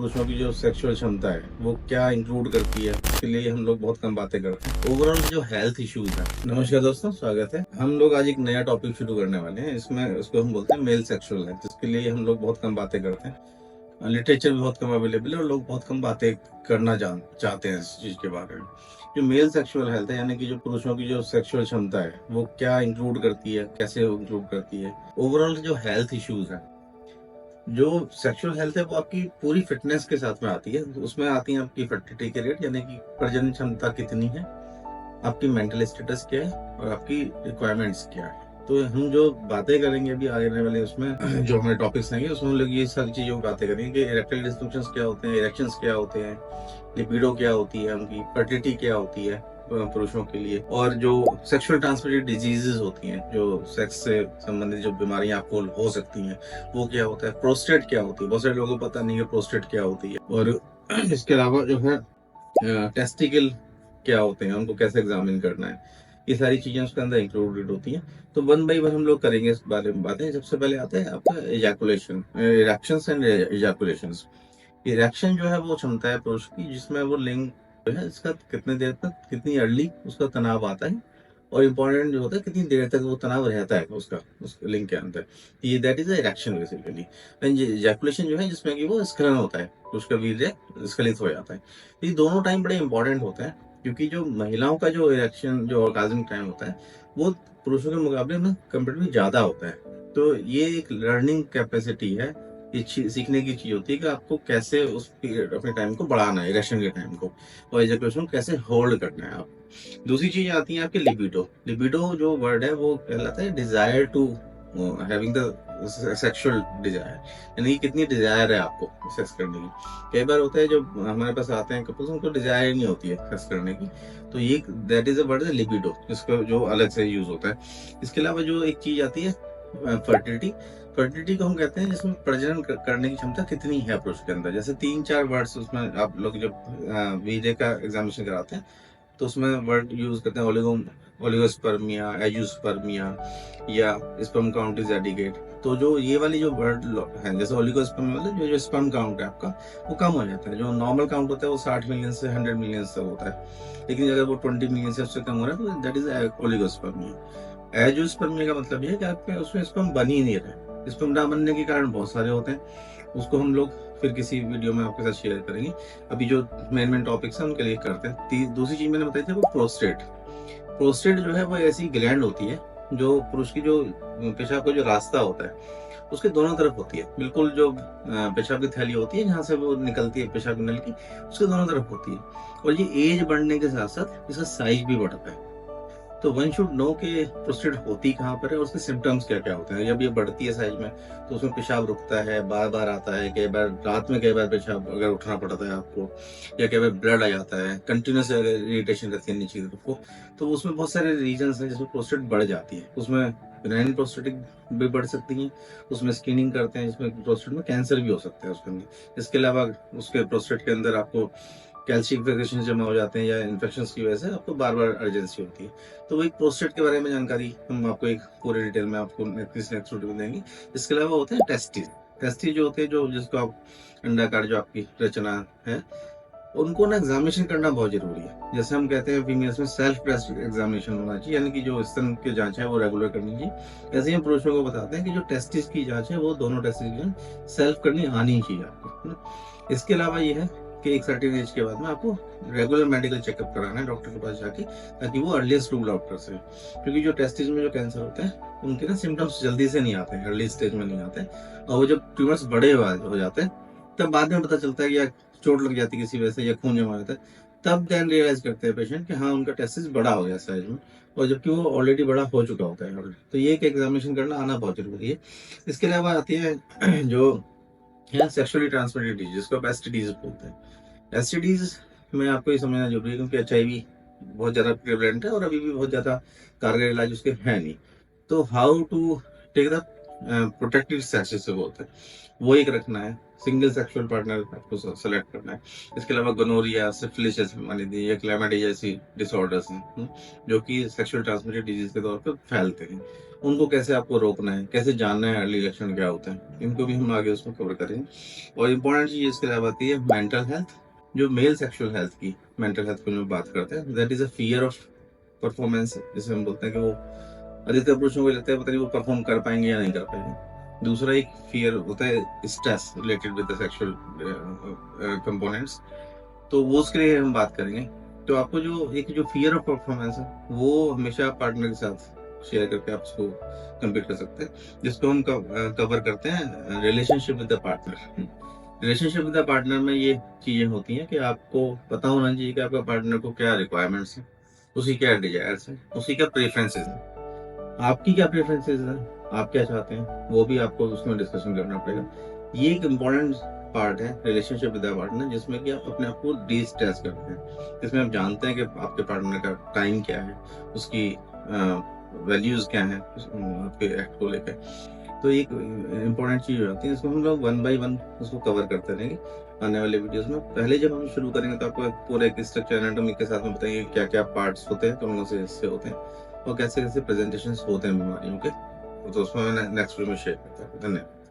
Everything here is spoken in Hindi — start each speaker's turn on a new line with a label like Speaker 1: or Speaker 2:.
Speaker 1: पुरुषों की जो सेक्सुअल क्षमता है वो क्या इंक्लूड करती है, इसके लिए हम लोग बहुत कम बातें करते हैं। ओवरऑल जो हेल्थ इश्यूज है। नमस्कार दोस्तों, स्वागत है। हम लोग आज एक नया टॉपिक शुरू करने वाले हैं। इसमें उसको हम बोलते हैं मेल सेक्सुअल हेल्थ, जिसके लिए हम लोग बहुत कम बातें करते हैं। लिटरेचर भी बहुत कम अवेलेबल है और लोग बहुत कम बातें करना चाहते हैं इस चीज के बारे में। जो मेल सेक्सुअल हेल्थ है, यानी कि जो पुरुषों की जो सेक्सुअल क्षमता है वो क्या इंक्लूड करती है, कैसे इंक्लूड करती है। ओवरऑल जो हेल्थ इश्यूज है, जो सेक्सुअल हेल्थ है वो आपकी पूरी फिटनेस के साथ में आती है। उसमें आती है आपकी फर्टिलिटी के रेट, यानी कि प्रजनन क्षमता कितनी है, आपकी मेंटल स्टेटस क्या है और आपकी रिक्वायरमेंट्स क्या है। तो हम जो बातें करेंगे अभी आने वाले उसमें जो हमारे टॉपिक्स रहेंगे उसमें हम लोग ये सारी चीजों की बातें करेंगे कि इरेक्टाइल डिस्फंक्शंस क्या होते हैं, इरेक्शंस क्या होते हैं, लिबिडो क्या होती है, उनकी फर्टिलिटी क्या होती है पुरुषों के लिए, और जो सेक्सुअल ट्रांसमिटेड डिजीजेस होती हैं, जो सेक्स से संबंधित जो बीमारियां आपको हो सकती हैं वो क्या होता है, प्रोस्टेट क्या होती है। बहुत सारे लोगों को पता नहीं है प्रोस्टेट क्या होती है। और इसके अलावा जो है टेस्टिकल क्या होते हैं, उनको कैसे एग्जामिन करना है, ये सारी चीजें उसके अंदर इंक्लूडेड होती हैं। तो वन बाई वन हम लोग करेंगे इस बारे में बातें। सबसे पहले आता है आपका इजैकुलेशन, इरेक्शंस एंड इजैकुलेशंस। इरेक्शन जो है वो क्षमता है पुरुष की जिसमें वो लिंग जो है इसका कितने देर तक, कितनी अर्ली उसका तनाव आता है, और इम्पोर्टेंट जो होता है कितनी देर तक वो तनाव रहता है उसका उस लिंग के अंदर। ये that is erection basically. Ejaculation जो है जिसमें कि वो स्खलन होता है, उसका वीर्य स्खलित हो जाता है। ये दोनों टाइम बड़े इंपॉर्टेंट होते हैं, क्योंकि जो महिलाओं का जो इरेक्शन, जो ऑर्गाज्म टाइम होता है वो पुरुषों के मुकाबले में कंपेरेटिवली ज्यादा होता है। तो ये एक लर्निंग कैपेसिटी है, ये सीखने की चीज होती है कि आपको कैसे उस पीरियड अपने टाइम को बढ़ाना है, इरेक्शन के टाइम को, और एजुकेशन को कैसे होल्ड करना है आप। दूसरी चीज आती है आपकी लिबिडो। लिबिडो जो वर्ड है वो कहलाता है desire to having the sexual desire, यानी कि कितनी डिजायर है आपको सेक्स करने की। कई बार होता है जो हमारे पास आते हैं कपल्स, उनको डिजायर नहीं होती है सेक्स करने की, तो ये that is a word libido, इसका जो अलग से यूज होता है। इसके अलावा जो एक चीज आती है फर्टिलिटी। फर्टिलिटी को हम कहते हैं जिसमें प्रजनन करने की क्षमता कितनी है पुरुष के अंदर। जैसे 3-4 वर्ड्स उसमें आप लोग जब वीजे का एग्जामिनेशन कराते हैं तो उसमें वर्ड यूज करते हैं, ओलिगोस्पर्मिया, एजुस्पर्मिया, या स्पर्म काउंट इज एडिकेट। तो जो ये वाली जो वर्ड है, जैसे ओलिगोस्पर्मिया मतलब जो स्पर्म काउंट है आपका वो कम हो जाता है। जो नॉर्मल काउंट होता है वो 60 मिलियन से 100 मिलियन तक होता है, लेकिन अगर वो 20 मिलियन से उससे कम हो रहा है तो दैट इज ओलिगोस्पर्मिया। एजुस्पर्मिया का मतलब ये है कि आपके उसमें स्पर्म बन ही नहीं रहे। स्पर्म ना बनने के कारण बहुत सारे होते हैं, उसको हम लोग फिर किसी वीडियो में आपके साथ शेयर करेंगे। अभी जो मेन टॉपिक्स हैं उनके लिए करते हैं। दूसरी चीज मैंने बताई थी वो प्रोस्टेट। प्रोस्टेट जो है वो ऐसी ग्लैंड होती है जो पुरुष की जो पेशाब का जो रास्ता होता है उसके दोनों तरफ होती है। बिल्कुल जो पेशाब की थैली होती है जहाँ से वो निकलती है पेशाब की नल की, उसके दोनों तरफ होती है। और ये एज बढ़ने के साथ साथ इसका साइज भी बढ़ता है। तो वन शुड नो कि प्रोस्टेट होती कहाँ पर है और उसके सिम्टम्स क्या क्या होते हैं। जब ये बढ़ती है साइज में तो उसमें पेशाब रुकता है, बार बार आता है, कई बार रात में, कई बार पेशाब अगर उठना पड़ता है आपको, या कई बार ब्लड आ जाता है, कंटिन्यूस इरिटेशन रहती है नीचे की तरफ को, तो उसमें बहुत सारे रीजन हैं जिसमें प्रोस्टेट बढ़ जाती है। उसमें बिनाइन प्रोस्टेटिक भी बढ़ सकती है, उसमें स्क्रीनिंग करते हैं जिसमें प्रोस्टेट में कैंसर भी हो सकता है उसके अंदर। इसके अलावा उसके प्रोस्टेट के अंदर आपको कैल्शियम जमा हो जाते हैं या इन्फेक्शन की वजह से आपको बार बार अर्जेंसी होती है। तो वो एक प्रोस्टेट के बारे में जानकारी हम आपको एक पूरे डिटेल में आपको नेक्स्ट वीडियो में देंगे। इसके अलावा होते हैं टेस्टिस। टेस्टिस जो होते हैं, जो जिसको आप अंडाकार जो आपकी रचना है, उनको ना एग्जामिनेशन करना बहुत जरूरी है। जैसे हम कहते हैं फीमेल्स में सेल्फ ब्रेस्ट एग्जामिनेशन होना चाहिए, यानी कि जो स्तन की जांच है वो रेगुलर करनी चाहिए। ऐसे ही हम पुरुषों को बताते हैं कि जो टेस्टिस की जांच है वो दोनों टेस्टिस की सेल्फ करनी आनी चाहिए आपको, है ना। इसके अलावा ये है कि एक सर्टेन एज के बाद में आपको रेगुलर मेडिकल चेकअप कराना है डॉक्टर के पास जाके, ताकि वो अर्लीस्ट रूल आउट कर सके। क्योंकि जो टेस्टिस में जो कैंसर होते हैं उनके ना सिम्टम्स जल्दी से नहीं आते हैं, अर्ली स्टेज में नहीं आते, और वो जब ट्यूमर्स बड़े हो जाते हैं तब बाद में पता चलता है कि या चोट लग जाती है किसी वजह से या खून जमा जाता है, तब देन रियलाइज करते हैं पेशेंट कि हाँ उनका टेस्टिस बड़ा हो गया साइज में, और जबकि वो ऑलरेडी बड़ा हो चुका होता है ऑलरेडी। तो ये एक एग्जामिनेशन करना आना बहुत जरूरी है। इसके अलावा आती है जो है सेक्सुअली ट्रांसमिटेड डिजीज, जिसको आप एसटीडीज बोलते हैं। एसटीडीज में आपको ये समझना जरूरी है क्योंकि एचआईवी बहुत ज्यादा प्रेवलेंट है और अभी भी बहुत ज्यादा कारगर इलाज उसके है नहीं। तो how to take the protective steps जिसे बोलते हैं, वो एक रखना है, सिंगल सेक्सुअल पार्टनर आपको सेलेक्ट करना है। इसके अलावा गोनोरिया, सिफिलिस जैसे मान लीजिए या क्लैमिडिया जैसी डिसऑर्डर्स हैं, जो कि सेक्सुअल ट्रांसमिटेड डिजीज के तौर पर फैलते हैं, उनको कैसे आपको रोकना है, कैसे जानना है अर्ली लक्षण क्या होते हैं, इनको भी हम आगे उसमें कवर करेंगे। और इम्पोर्टेंट चीज इसके अलावा आती है मेंटल हेल्थ। जो मेल सेक्सुअल हेल्थ की मेंटल हेल्थ की जो बात करते हैं, that is a fear of performance, जिसे हम बोलते हैं कि वो अधिकतर पुरुषों को लगता है पता नहीं वो परफॉर्म कर पाएंगे या नहीं कर पाएंगे। दूसरा एक फियर होता है stress related with the sexual components, तो वो उसके लिए हम बात करेंगे। तो आपको जो फियर ऑफ परफॉर्मेंस है वो हमेशा पार्टनर के साथ शेयर करके आप उसको कंप्लीट कर सकते हैं, जिसको हम कवर करते हैं relationship with the partner. Relationship with the partner में ये चीजें होती हैं कि आपको पता होना चाहिए कि आपका पार्टनर को क्या रिक्वायरमेंट्स हैं, उसकी क्या डिजायर्स हैं, उसकी क्या प्रेफरेंसेस हैं, आपकी क्या प्रेफरेंसेस हैं, आप क्या चाहते हैं, वो भी आपको उसमें डिस्कशन करना पड़ेगा। ये एक इम्पोर्टेंट पार्ट है रिलेशनशिप विद पार्टनर, जिसमें कि आप अपने आप को डी स्ट्रेस करते हैं, जिसमें आप जानते हैं कि आपके पार्टनर का टाइम क्या है, उसकी वैल्यूज क्या है आपके एक्ट को लेकर। तो एक इम्पोर्टेंट चीज हो जाती है, इसको हम लोग वन बाय वन उसको कवर करते रहेंगे आने वाले वीडियोस में। पहले जब हम शुरू करेंगे तो आपको पूरा एक स्ट्रक्चर एनाटॉमी के साथ में बताएंगे क्या क्या पार्ट्स होते हैं, कौन कौन से हिस्से होते हैं और कैसे कैसे प्रेजेंटेशन होते हैं बीमारियों के। तो उसमें मैं नेक्स्ट वीडियो में शेयर करता हूँ। धन्यवाद।